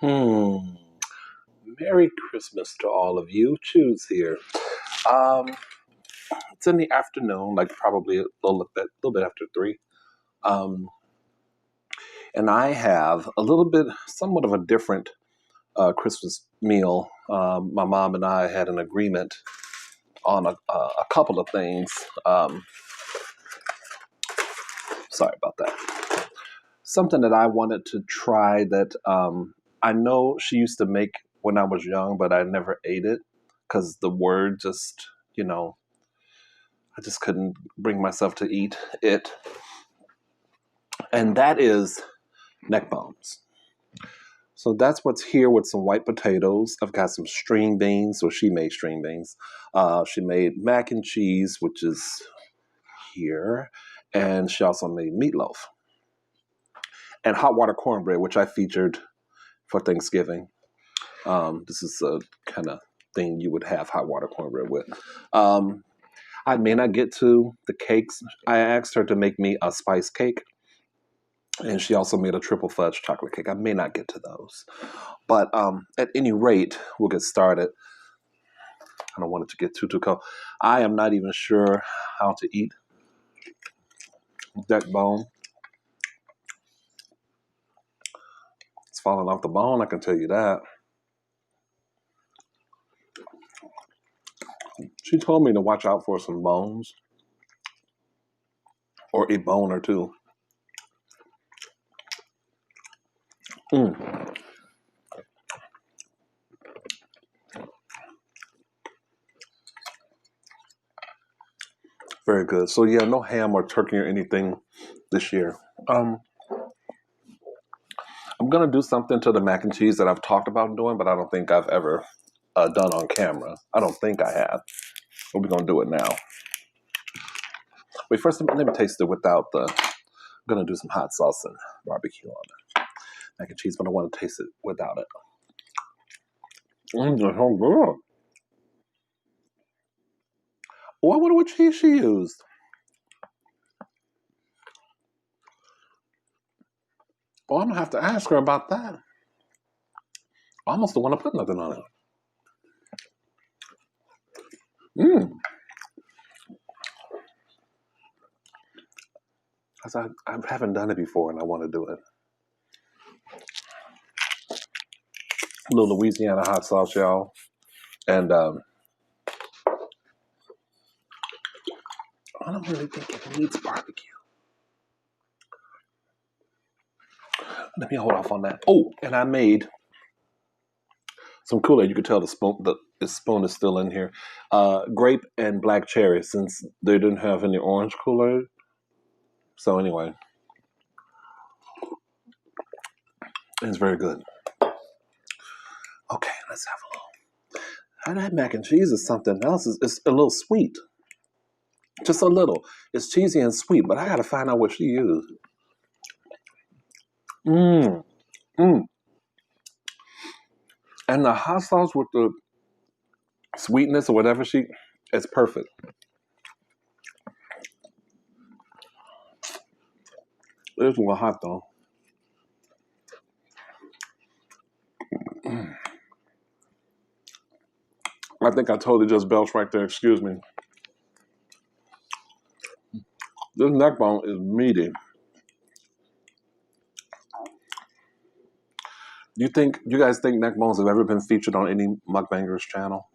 Hmm. Merry Christmas to all of you. Choose here. Um, it's in the afternoon, like probably a little bit after 3. Um, and I have a little bit, somewhat of a different Christmas meal. My mom and I had an agreement on a couple of things. Sorry about that. Something that I wanted to try that I know she used to make when I was young, but I never ate it because the word just, you know, I just couldn't bring myself to eat it. And that is neck bones. So that's what's here with some white potatoes. I've got some string beans. So she made string beans. She made mac and cheese, which is here. And she also made meatloaf and hot water cornbread, which I featured for Thanksgiving. This is a kind of thing you would have hot water cornbread with. Um, I may not get to the cakes. I asked her to make me a spice cake, and she also made a triple fudge chocolate cake. I may not get to those, but at any rate, we'll get started. I don't want it to get too cold. I am not even sure how to eat that bone. It's falling off the bone. I can tell you that. She told me to watch out for some bones or a bone or two. Mm, very good. So yeah, no ham or turkey or anything this year. Um, I'm gonna do something to the mac and cheese that I've talked about doing, but I don't think I've ever done on camera. I don't think I have. But we're gonna do it now. Wait, first let me taste it without the. I'm gonna do some hot sauce and barbecue on it. Mac and cheese, but I want to taste it without it. It's so good. Oh, I wonder what cheese she used. Oh, I'm gonna have to ask her about that. I almost don't want to put nothing on it. Mm. Cause I haven't done it before and I want to do it. A little Louisiana hot sauce, y'all. And I don't really think it needs barbecue. Let me hold off on that. Oh, and I made some Kool-Aid. You can tell the spoon is still in here. Grape and black cherry, since they didn't have any orange Kool-Aid. So anyway, it's very good. Okay, let's have a little. And that mac and cheese is something else. It's a little sweet, just a little. It's cheesy and sweet, but I gotta find out what she used. Mmm, mmm. And the hot sauce with the sweetness or whatever it's perfect. It's a little hot though. I think I totally just belched right there. Excuse me. This neck bone is meaty. You guys think neck bones have ever been featured on any mukbangers channel?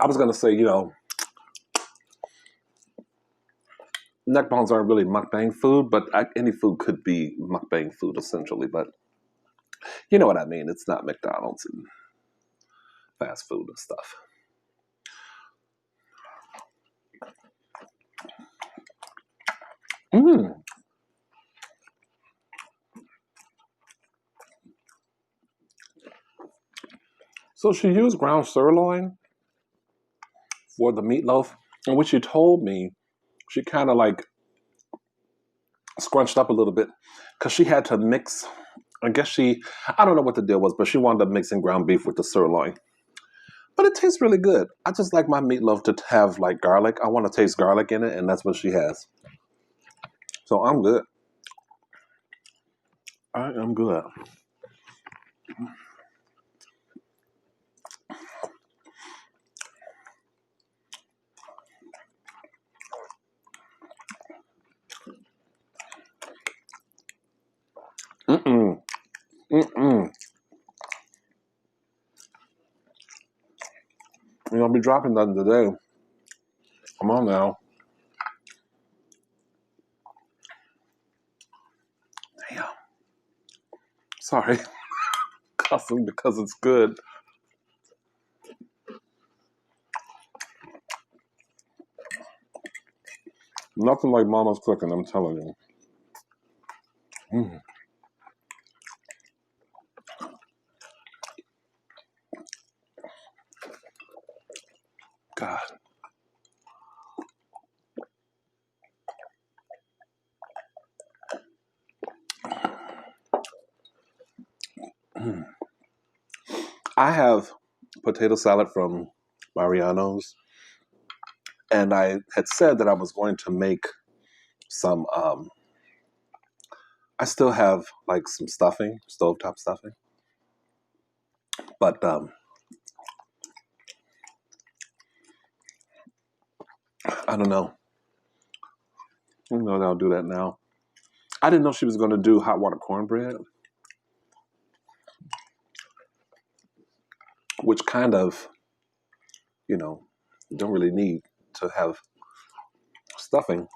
I was gonna say, neck bones aren't really mukbang food, but any food could be mukbang food essentially. But you know what I mean? It's not McDonald's and fast food and stuff. Mm. So she used ground sirloin for the meatloaf, and what she told me, she kind of like scrunched up a little bit because she had to mix. I guess I don't know what the deal was, but she wound up mixing ground beef with the sirloin. But it tastes really good. I just like my meatloaf to have like garlic. I want to taste garlic in it, and that's what she has. So I'm good. I am good. Mm-mm. Mm-mm. You I'll be dropping nothing today. Come on now. Damn. Sorry. Cussing because it's good. Nothing like mama's cooking, I'm telling you. Mm. God. Mm. I have potato salad from Mariano's, and I had said that I was going to make some. I still have like some stuffing, stovetop stuffing, but I don't know. I don't know that I'll do that now. I didn't know she was going to do hot water cornbread, which kind of, you know, you don't really need to have stuffing.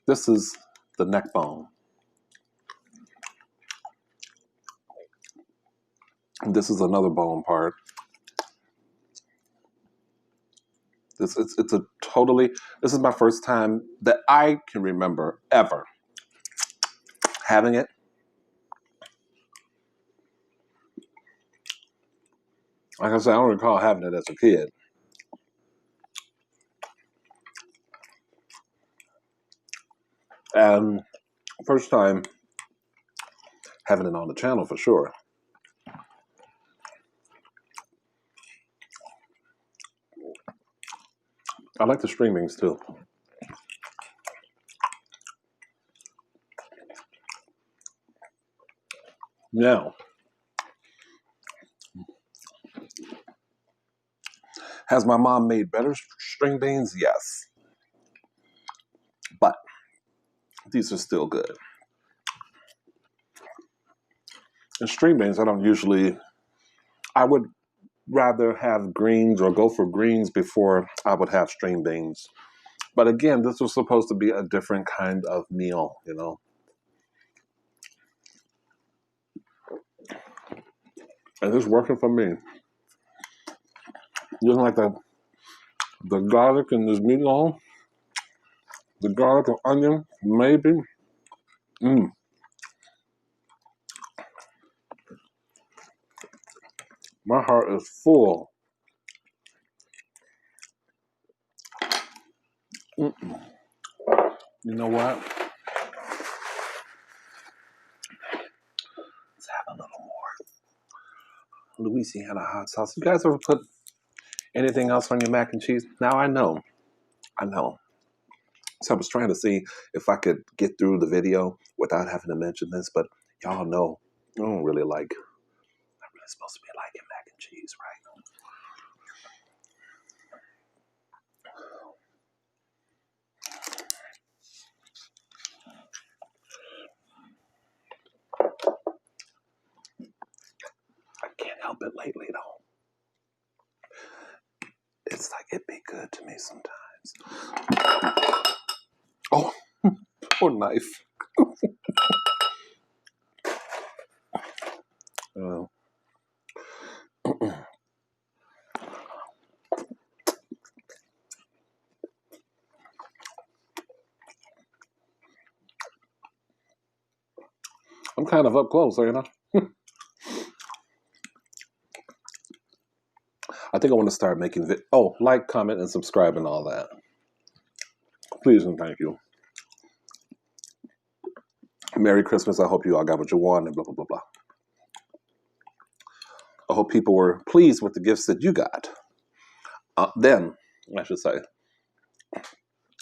This is the neck bone. This is another bone part. It's a totally. This is my first time that I can remember ever having it. Like I said, I don't recall having it as a kid. And first time having it on the channel for sure. I like the string beans too. Now, has my mom made better string beans? Yes. But these are still good. And string beans, I don't usually, I would rather have greens or go for greens before I would have string beans. But again, this was supposed to be a different kind of meal, you know? And it's working for me. You know, like the garlic in this meatloaf, the garlic and onion, maybe. Mm. My heart is full. Mm-mm. You know what? Let's have a little more Louisiana hot sauce. You guys ever put anything else on your mac and cheese? Now I know. I know. So I was trying to see if I could get through the video without having to mention this, but y'all know I don't really like. I'm really supposed to be liking mac and cheese, right? I can't help it lately though. It's like it be good to me sometimes. Oh, poor knife. Uh, I'm kind of up close, you know. I think I want to start making like, comment, and subscribe and all that. Please and thank you. Merry Christmas. I hope you all got what you want and blah, blah, blah, blah. I hope people were pleased with the gifts that you got. Then, I should say,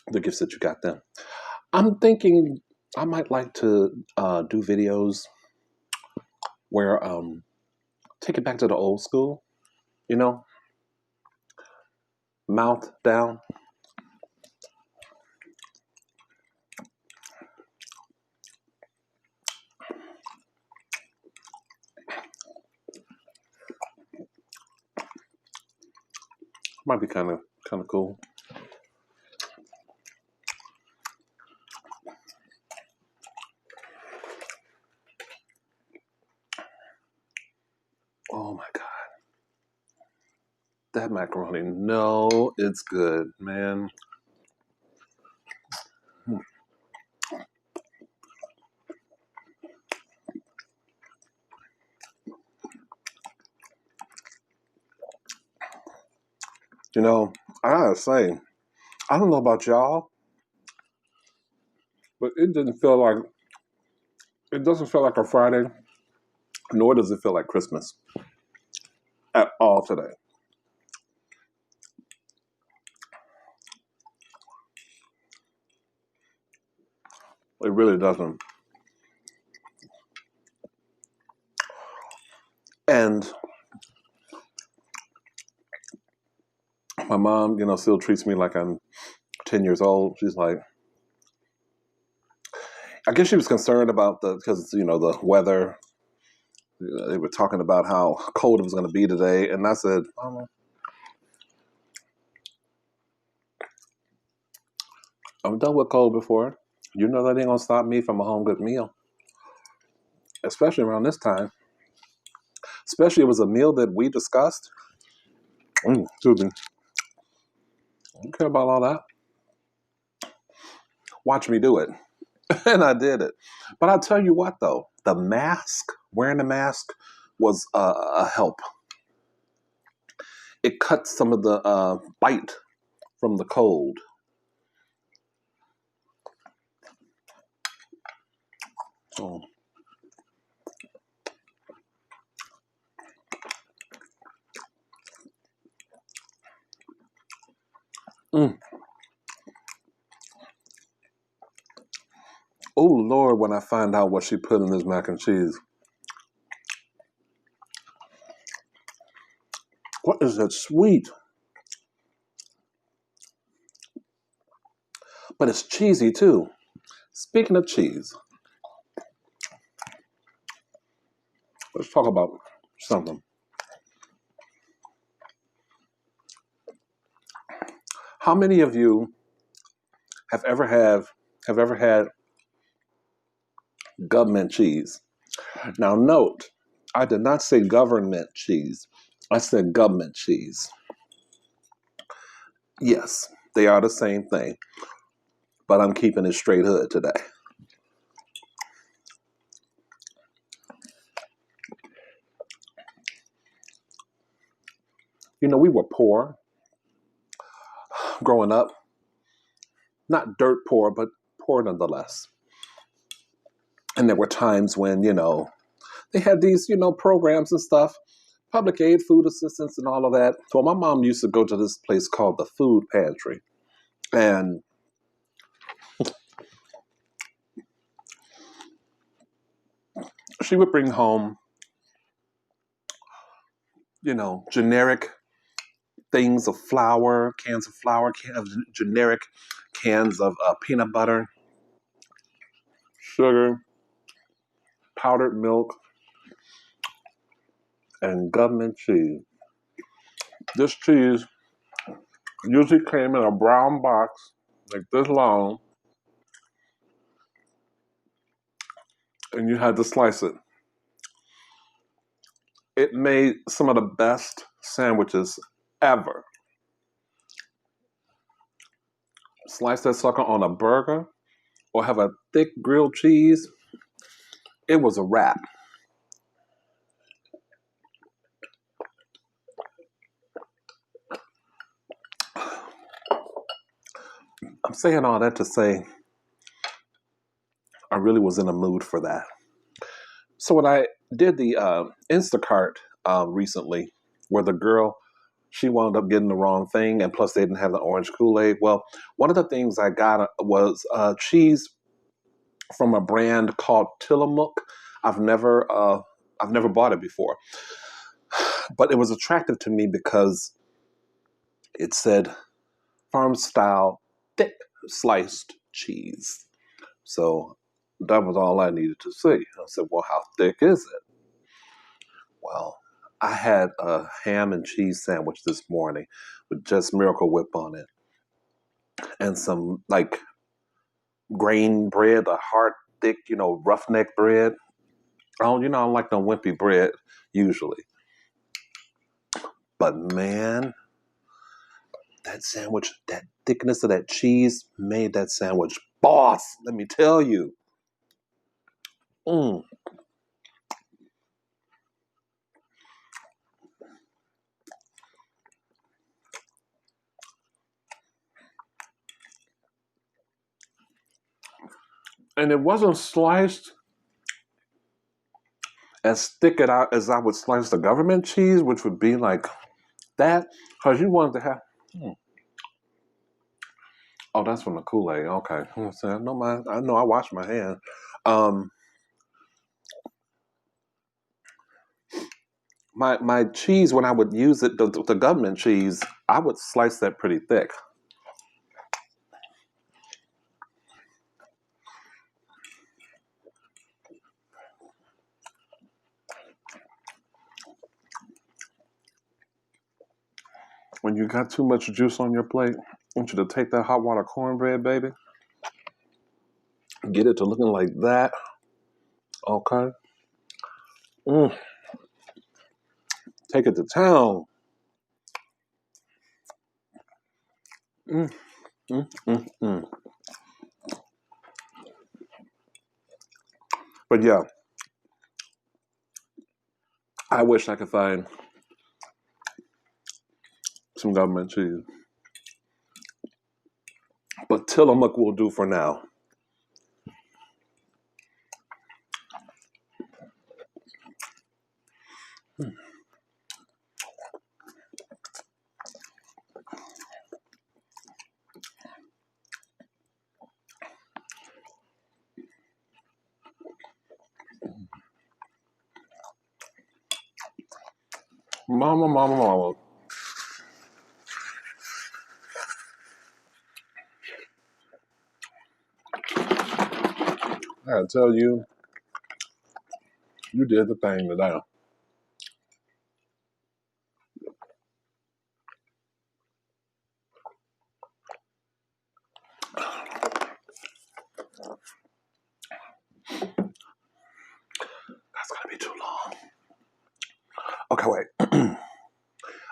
the gifts that you got then. I'm thinking I might like to do videos where take it back to the old school, you know, mouth down. Might be kind of cool. Oh my God. That macaroni. No, it's good, man. You know, I gotta say, I don't know about y'all, but it doesn't feel like a Friday, nor does it feel like Christmas at all today. It really doesn't. And my mom, still treats me like I'm 10 years old. She's like, I guess she was concerned about because the weather. They were talking about how cold it was going to be today. And I said, Mama, I've dealt with cold before. You know that ain't going to stop me from a home cooked meal. Especially around this time. Especially it was a meal that we discussed. Excuse me. I don't care about all that. Watch me do it. And I did it. But I'll tell you what, though. Wearing the mask was a help. It cut some of the bite from the cold. So, Oh, Lord, when I find out what she put in this mac and cheese. What is that sweet? But it's cheesy, too. Speaking of cheese, let's talk about something. How many of you have ever had government cheese? Now, note, I did not say government cheese. I said government cheese. Yes, they are the same thing, but I'm keeping it straight hood today. We were poor growing up. Not dirt poor, but poor nonetheless. And there were times when, they had these, programs and stuff, public aid, food assistance, and all of that. So my mom used to go to this place called the food pantry. And she would bring home, generic things of flour, cans of flour, generic cans of peanut butter, sugar, powdered milk, and government cheese. This cheese usually came in a brown box like this long, and you had to slice it. It made some of the best sandwiches ever. Slice that sucker on a burger or have a thick grilled cheese. It was a wrap. saying all that to say I really was in a mood for that. So when I did the Instacart recently, where the girl she wound up getting the wrong thing, and plus they didn't have the orange Kool-Aid. Well, one of the things I got was cheese from a brand called Tillamook. I've never I've never bought it before, but it was attractive to me because it said farm style thick sliced cheese. So that was all I needed to see. I said, well, how thick is it? Well, I had a ham and cheese sandwich this morning with just Miracle Whip on it and some like grain bread, a hard, thick, roughneck bread. I don't like no wimpy bread usually. But man, that sandwich, that thickness of that cheese made that sandwich boss. Let me tell you. Mm. And it wasn't sliced as thick as I would slice the government cheese, which would be like that, because you wanted to have. Hmm. Oh, that's from the Kool-Aid. Okay, I know I wash my hand. Um, my cheese when I would use it, the government cheese, I would slice that pretty thick. When you got too much juice on your plate, I want you to take that hot water cornbread, baby, get it to looking like that. Okay, mm, take it to town. Mm, mm, mm, mm. But yeah, I wish I could find some government cheese. But Tillamook will do for now. Mama, mama, mama. I gotta tell you, you did the thing today. That's gonna be too long. Okay, wait.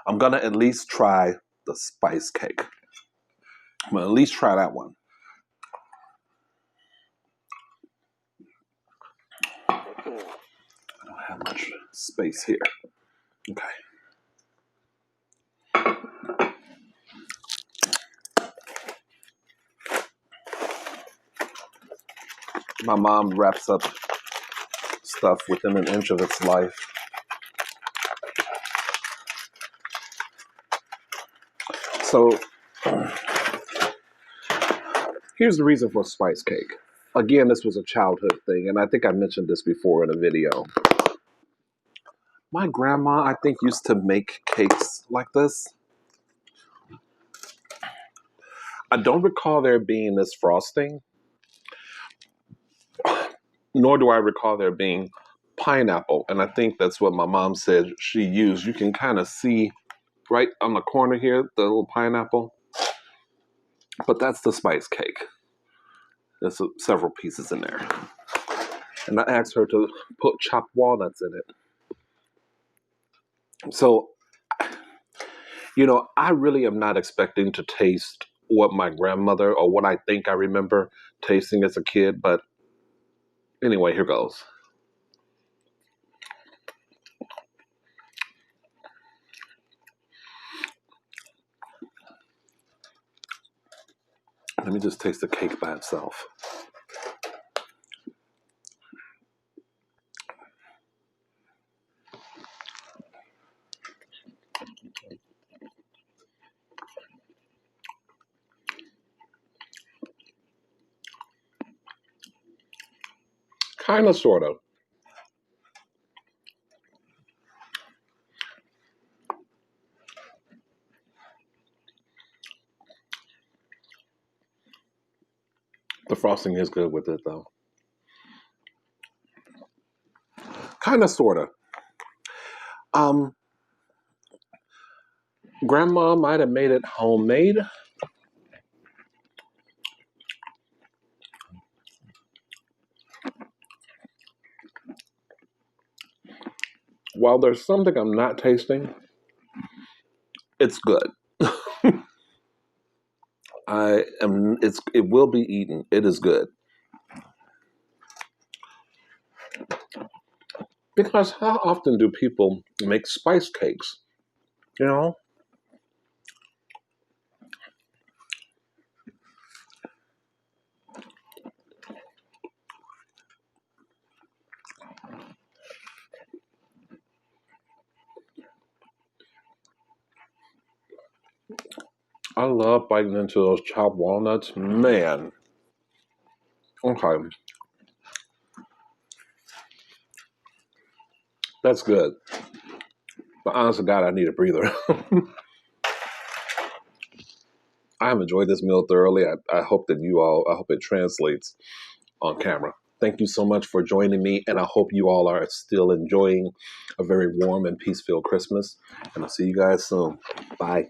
I'm gonna at least try the spice cake. I'm gonna at least try that one. I don't have much space here. Okay. My mom wraps up stuff within an inch of its life. So here's the reason for spice cake. Again, this was a childhood thing, and I think I mentioned this before in a video. My grandma, I think, used to make cakes like this. I don't recall there being this frosting, nor do I recall there being pineapple. And I think that's what my mom said she used. You can kind of see right on the corner here, the little pineapple. But that's the spice cake. There's several pieces in there. And I asked her to put chopped walnuts in it. So, I really am not expecting to taste what my grandmother or what I think I remember tasting as a kid. But anyway, here goes. Let me just taste the cake by itself. Kind of, sort of. The frosting is good with it, though. Kind of, sort of. Grandma might have made it homemade. While there's something I'm not tasting, it's good. It will be eaten. It is good. Because how often do people make spice cakes? You know? I love biting into those chopped walnuts. Man. Okay. That's good. But honest to God, I need a breather. I have enjoyed this meal thoroughly. I hope that I hope it translates on camera. Thank you so much for joining me, and I hope you all are still enjoying a very warm and peace-filled Christmas. And I'll see you guys soon. Bye.